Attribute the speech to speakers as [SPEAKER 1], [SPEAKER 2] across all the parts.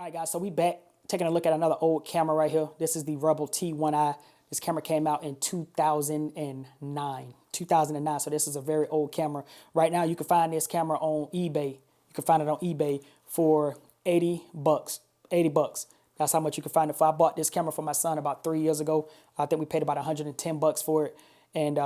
[SPEAKER 1] All right, guys, so we back taking a look at another old camera right here. This is the Rebel T1i. This camera came out in 2009. 2009, so this is a very old camera. Right now, you can find this camera on eBay. You can find it on eBay for 80 bucks. 80 bucks. That's how much you can find it for. I bought this camera for my son about 3 years ago. I think we paid about 110 bucks for it. And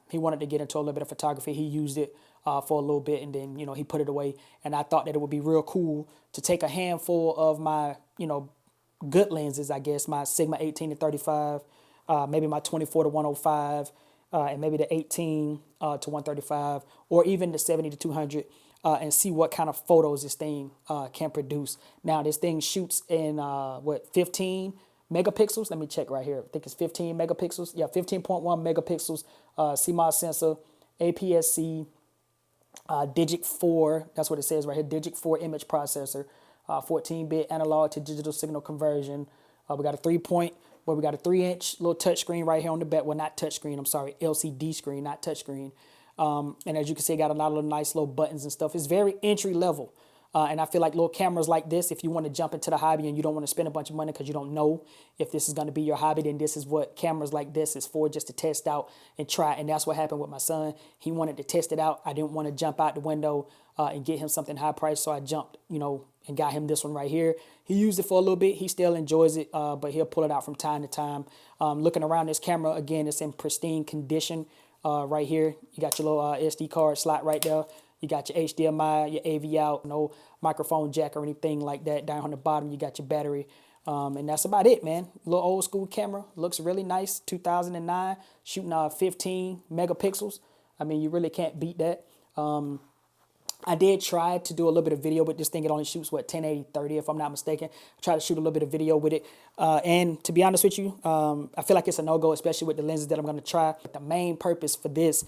[SPEAKER 1] he wanted to get into a little bit of photography. He used it for a little bit, and then, he put it away. And I thought that it would be real cool to take a handful of my, good lenses, I guess, my Sigma 18 to 35, maybe my 24 to 105, and maybe the 18 to 135, or even the 70 to 200, and see what kind of photos this thing can produce. Now, this thing shoots in, 15 megapixels. Let me check right here. I think it's 15 megapixels. Yeah, 15.1 megapixels, CMOS sensor, APS-C, Digic 4. That's what it says right here. Digic 4 image processor, 14-bit analog to digital signal conversion. We got a 3-inch little touch screen right here on the back. Well, not touch screen. I'm sorry, LCD screen, not touch screen. And as you can see, it got a lot of little nice little buttons and stuff. It's very entry level. And I feel like little cameras like this, if you want to jump into the hobby and you don't want to spend a bunch of money because you don't know if this is going to be your hobby, then this is what cameras like this is for, just to test out and try. And that's what happened with my son. He wanted to test it out. I didn't want to jump out the window and get him something high priced, so I jumped, and got him this one right here. He used it for a little bit. He still enjoys it, but he'll pull it out from time to time. Looking around this camera, again, it's in pristine condition right here. You got your little SD card slot right there. You got your HDMI, your AV out, no microphone jack or anything like that. Down on the bottom, you got your battery. And that's about it, man. Little old school camera. Looks really nice. 2009, shooting 15 megapixels. I mean, you really can't beat that. I did try to do a little bit of video with this thing. It only shoots, 1080, 30, if I'm not mistaken. I tried to shoot a little bit of video with it. And to be honest with you, I feel like it's a no-go, especially with the lenses that I'm going to try. But the main purpose for this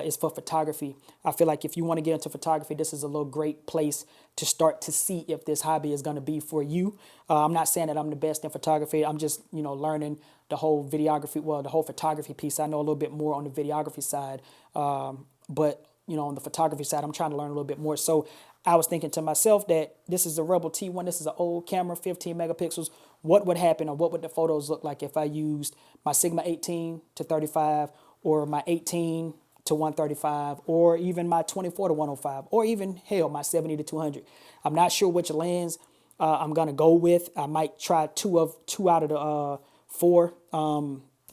[SPEAKER 1] is for photography. I feel like if you want to get into photography, this is a little great place to start to see if this hobby is going to be for you. I'm not saying that I'm the best in photography. I'm just, learning the whole videography, the whole photography piece. I know a little bit more on the videography side, but on the photography side, I'm trying to learn a little bit more. So I was thinking to myself that this is a Rebel T1. This is an old camera, 15 megapixels. What would happen, or what would the photos look like if I used my Sigma 18 to 35, or my 18 to 135, or even my 24 to 105, or even, hell, my 70 to 200. I'm not sure which lens I'm going to go with. I might try two out of the 4.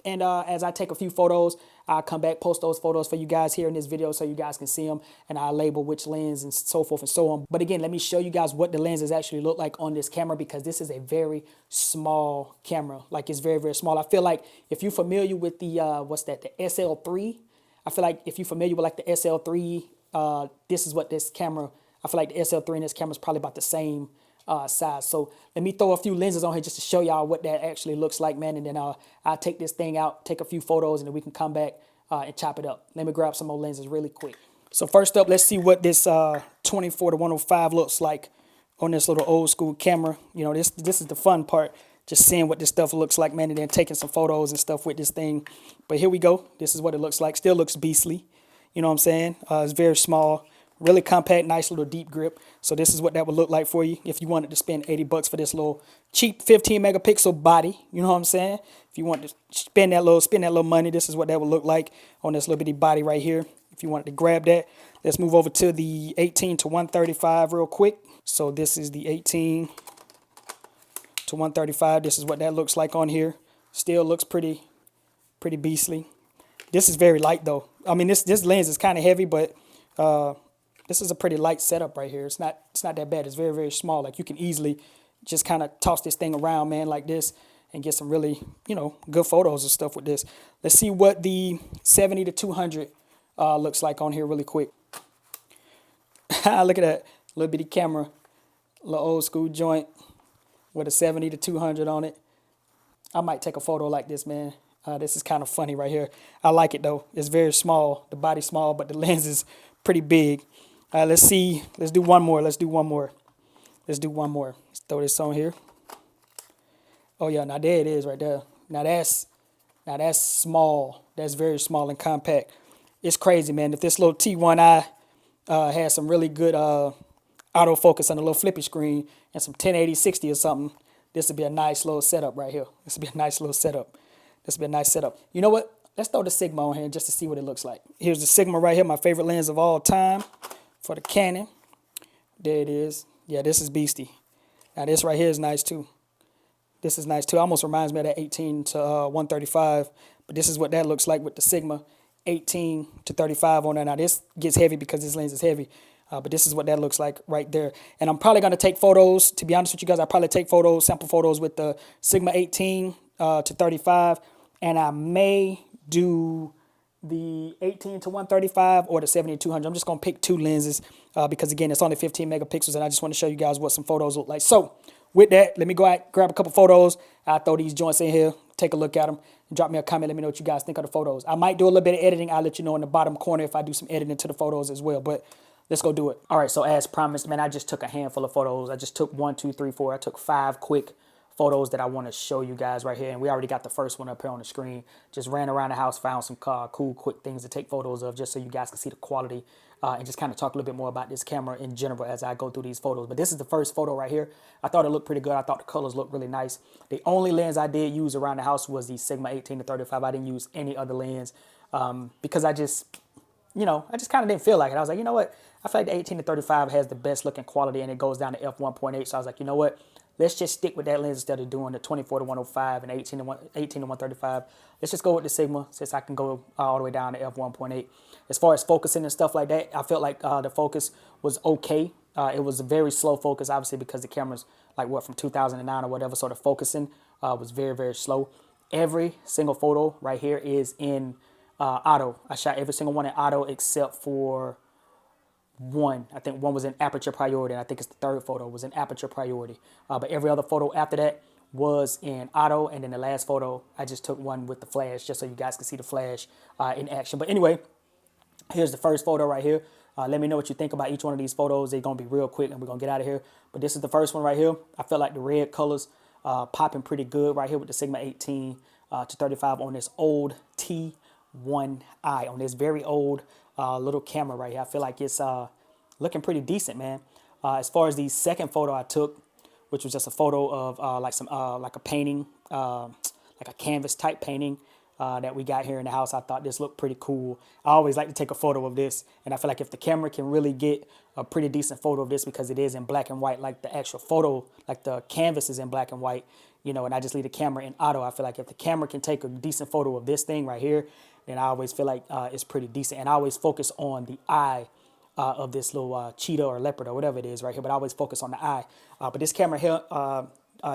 [SPEAKER 1] And as I take a few photos, I'll come back, post those photos for you guys here in this video so you guys can see them, and I'll label which lens and so forth and so on. But again, let me show you guys what the lenses actually look like on this camera, because this is a very small camera. Like, it's very, very small. I feel like if you're familiar with the, the SL3, I feel like if you're familiar with like the SL3, this is what this camera, I feel like the SL3 and this camera is probably about the same size. So let me throw a few lenses on here just to show y'all what that actually looks like, man. And then I'll take this thing out, take a few photos, and then we can come back and chop it up. Let me grab some more lenses really quick. So first up, let's see what this 24 to 105 looks like on this little old school camera. This is the fun part, just seeing what this stuff looks like, man, and then taking some photos and stuff with this thing. But here we go. This is what it looks like. Still looks beastly. You know what I'm saying? It's very small. Really compact, nice little deep grip. So this is what that would look like for you if you wanted to spend 80 bucks for this little cheap 15 megapixel body. You know what I'm saying? If you want to spend that little money, this is what that would look like on this little bitty body right here. If you wanted to grab that, let's move over to the 18 to 135 real quick. So this is the 18 to 135. This is what that looks like on here. Still looks pretty beastly. This is very light though. I mean, this lens is kind of heavy, but this is a pretty light setup right here. It's not that bad. It's very, very small. Like, you can easily just kind of toss this thing around, man, like this, and get some really, good photos and stuff with this. Let's see what the 70 to 200 looks like on here really quick. Look at that little bitty camera, little old school joint with a 70 to 200 on it. I might take a photo like this, man. This is kind of funny right here. I like it though. It's very small. The body's small, but the lens is pretty big. Let's see. Let's do one more. Let's throw this on here. Oh yeah, now there it is right there. Now that's small. That's very small and compact. It's crazy, man. If this little T1i has some really good autofocus on a little flippy screen and some 1080/60 or something, this would be a nice little setup right here. This would be a nice little setup. This would be a nice setup. You know what? Let's throw the Sigma on here just to see what it looks like. Here's the Sigma right here, my favorite lens of all time for the Canon. There it is. Yeah, this is beastie. Now this right here is nice too. This is nice too. Almost reminds me of that 18 to 135, but this is what that looks like with the Sigma 18 to 35 on there. Now this gets heavy because this lens is heavy, but this is what that looks like right there. And I'm probably gonna take photos. To be honest with you guys, I probably take photos, sample photos with the Sigma 18 to 35, and I may do the 18 to 135 or the 70 to 200. I'm just gonna pick two lenses because again, it's only 15 megapixels, and I just want to show you guys what some photos look like. So with that, let me go out, grab a couple photos. I'll throw these joints in here, take a look at them, and drop me a comment. Let me know what you guys think of the photos. I might do a little bit of editing. I'll let you know in the bottom corner if I do some editing to the photos as well, but let's go do it. All right, so as promised, man, I just took a handful of photos. I just took 1, 2, 3, 4. I took 5 quick photos that I want to show you guys right here, and we already got the first one up here on the screen. Just ran around the house, found some cool quick things to take photos of just so you guys can see the quality and just kind of talk a little bit more about this camera in general as I go through these photos. But this is the first photo right here. I thought it looked pretty good. I thought the colors looked really nice. The only lens I did use around the house was the Sigma 18 to 35. I didn't use any other lens because I just kind of didn't feel like it. I was like, you know what? I feel like the 18 to 35 has the best looking quality and it goes down to f1.8. So I was like, you know what? Let's just stick with that lens instead of doing the 24 to 105 and 18 to 135. Let's just go with the Sigma since I can go all the way down to f1.8. As far as focusing and stuff like that, I felt like the focus was okay. It was a very slow focus, obviously, because the camera's like from 2009 or whatever. So the focusing was very, very slow. Every single photo right here is in auto. I shot every single one in auto except for one. I think one was in aperture priority, and I think it's the third photo was in aperture priority. But every other photo after that was in auto, and then the last photo, I just took one with the flash just so you guys can see the flash in action. But anyway, here's the first photo right here. Let me know what you think about each one of these photos. They're going to be real quick, and we're going to get out of here. But this is the first one right here. I feel like the red colors popping pretty good right here with the Sigma 18 to 35 on this old T1i, on this very old little camera right here. I feel like it's looking pretty decent, man. As far as the second photo I took, which was just a photo of like a painting, like a canvas type painting that we got here in the house. I thought this looked pretty cool. I always like to take a photo of this, and I feel like if the camera can really get a pretty decent photo of this, because it is in black and white, like the actual photo, like the canvas is in black and white, and I just leave the camera in auto. I feel like if the camera can take a decent photo of this thing right here, then I always feel like it's pretty decent. And I always focus on the eye of this little cheetah or leopard or whatever it is right here, but I always focus on the eye. But this camera here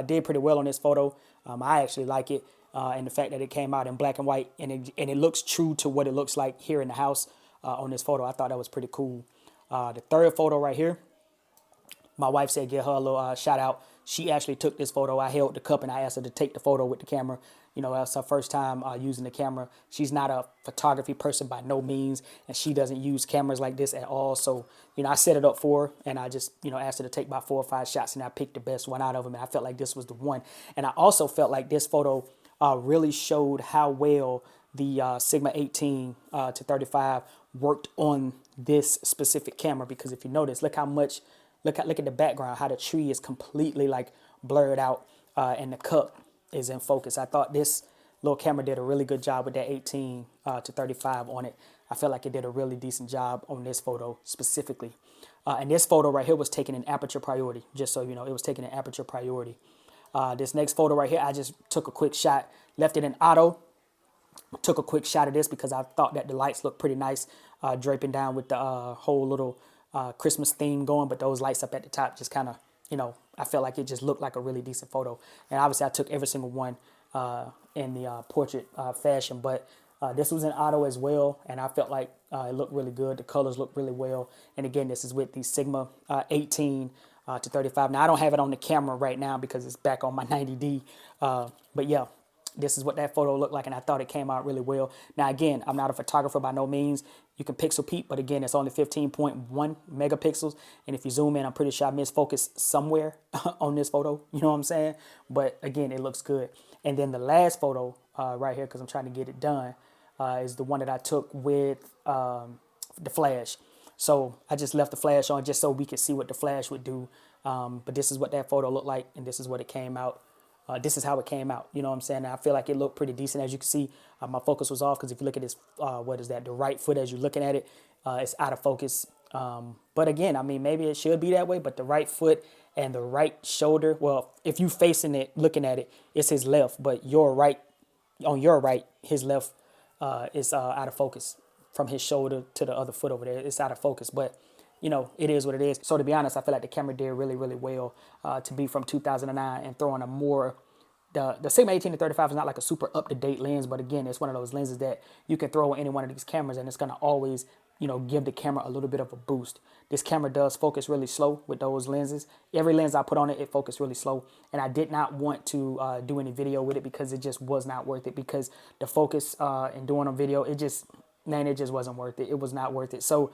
[SPEAKER 1] did pretty well on this photo. I actually like it, and the fact that it came out in black and white, and it looks true to what it looks like here in the house on this photo. I thought that was pretty cool. The third photo right here, my wife said give her a little shout out. She actually took this photo. I held the cup and I asked her to take the photo with the camera. That's her first time using the camera. She's not a photography person by no means, and she doesn't use cameras like this at all. So, I set it up for her, and I just, asked her to take about 4 or 5 shots, and I picked the best one out of them, and I felt like this was the one. And I also felt like this photo really showed how well the Sigma 18 to 35 worked on this specific camera, because if you notice, look at the background, how the tree is completely like blurred out and the cup is in focus. I thought this little camera did a really good job with that 18 to 35 on it. I feel like it did a really decent job on this photo specifically. And this photo right here was taken in aperture priority, just so you know, it was taken in aperture priority. This next photo right here, I just took a quick shot, left it in auto, took a quick shot of this because I thought that the lights looked pretty nice, draping down with the whole little Christmas theme going, but those lights up at the top just kind of, I felt like it just looked like a really decent photo. And obviously I took every single one in the portrait fashion, but this was in auto as well, and I felt like it looked really good. The colors looked really well. And again, this is with the Sigma 18 to 35. Now, I don't have it on the camera right now because it's back on my 90D, but yeah, this is what that photo looked like, and I thought it came out really well. Now, again, I'm not a photographer by no means. You can pixel peep, but again, it's only 15.1 megapixels. And if you zoom in, I'm pretty sure I misfocused somewhere on this photo. You know what I'm saying? But again, it looks good. And then the last photo right here, because I'm trying to get it done, is the one that I took with the flash. So I just left the flash on just so we could see what the flash would do. But this is what that photo looked like, and this is what it came out. This is how it came out. You know what I'm saying? And I feel like it looked pretty decent. As you can see, my focus was off because if you look at this, what is that? The right foot as you're looking at it, it's out of focus. But again, I mean, maybe it should be that way, but the right foot and the right shoulder, well, if you facing it, looking at it, it's his left, but your right, on your right, his left is out of focus from his shoulder to the other foot over there. It's out of focus, but you know, it is what it is. So to be honest, I feel like the camera did really, really well to be from 2009 and throwing a more, the Sigma 18-35 is not like a super up-to-date lens, but again, it's one of those lenses that you can throw on any one of these cameras and it's going to always, you know, give the camera a little bit of a boost. This camera does focus really slow with those lenses. Every lens I put on it, it focused really slow. And I did not want to do any video with it because it just was not worth it, because the focus and doing a video, it just, man, it just wasn't worth it. It was not worth it. So,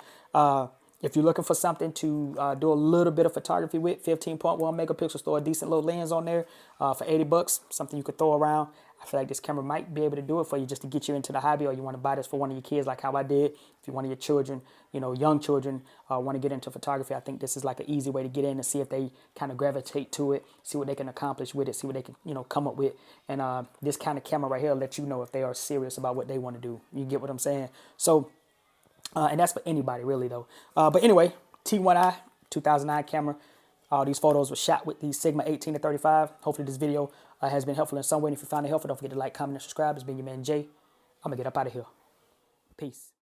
[SPEAKER 1] if you're looking for something to do a little bit of photography with, 15.1 megapixels, throw a decent little lens on there for 80 bucks, something you could throw around. I feel like this camera might be able to do it for you just to get you into the hobby, or you want to buy this for one of your kids like how I did. If you one of your children, you know, young children want to get into photography, I think this is like an easy way to get in and see if they kind of gravitate to it, see what they can accomplish with it, see what they can, you know, come up with. And this kind of camera right here will let you know if they are serious about what they want to do. You get what I'm saying? So, and that's for anybody really though. But anyway, T1i, 2009 camera. All these photos were shot with the Sigma 18-35. Hopefully this video has been helpful in some way. And if you found it helpful, don't forget to like, comment, and subscribe. It's been your man Jay. I'm going to get up out of here. Peace.